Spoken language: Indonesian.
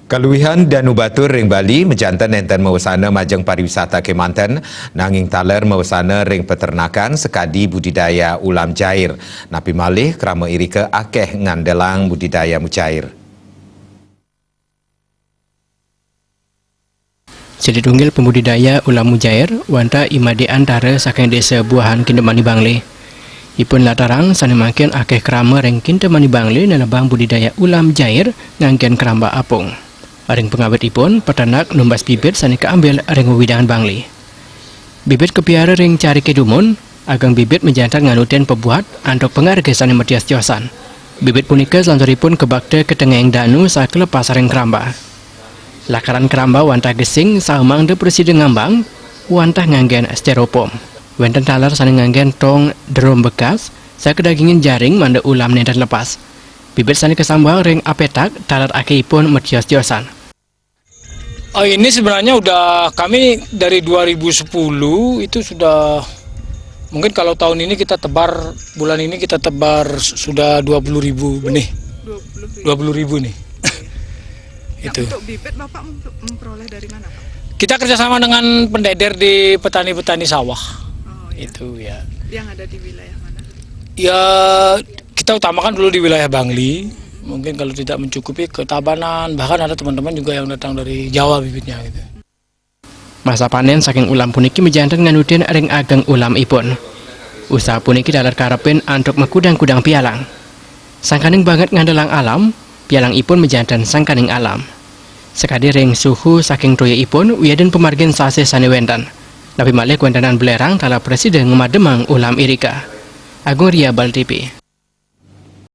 Kaluihan Danu Batur ring Bali menjantan enten mawasana majang pariwisata Kemanten nanging taler mawasana ring peternakan sekadi budidaya ulam jair. Napi malih krama irika akeh ngandelang budidaya mujair. Jadi tunggil pembudidaya ulam mujair wanta imadi antara saking desa buahan Kindemani Bangli. Ipun latarang sanemakin akeh krama ring Kindemani Bangli nalabang budidaya ulam jair ngangken keramba apung. Ring pengawet ipun peternak numbas bibit sani keambil ring widangan Bangli. Bibit kepiara ring cari kedumun agang bibit menjantan nganutin pebuat antok pengarga sani metias tiosan. Bibit punika selanjutipun kebakte ketengeng danu sakele pasaring keramba. Lakaran keramba wantah gesing saumang de presiden ngambang wantah nganggen styrofoam. Wenten talar sani nganggen tong drum bekas sakedagingin jaring manda ulam nendan lepas. Bibit sani kesambang ring apetak talar akeipun metios-tiosan. Ini sebenarnya udah kami dari 2010 itu sudah, mungkin kalau tahun ini kita tebar, bulan ini kita tebar sudah 20.000 benih. 20.000 nih. Itu. Untuk bibit Bapak memperoleh dari mana, Pak? Kita kerjasama dengan pendeder di petani-petani sawah. Oh, ya. Itu ya. Yang ada di wilayah mana? Ya kita utamakan dulu di wilayah Bangli. Mungkin kalau tidak mencukupi ke Tabanan, bahkan ada teman-teman juga yang datang dari Jawa bibitnya gitu. Masa panen saking ulam puniki menjantan nganutin ring ageng ulam ipun. Usaha puniki dalar karepin antuk mekudang-kudang pialang. Sangkaning banget ngandelang alam, pialang ipun menjantan sangkaning alam. Sekadi ring suhu saking toya ipun wiaden pemargin sase sane wendan. Tapi malih wendanan belerang tala presiden ngemademang ulam irika. Agung Ria Bal TV.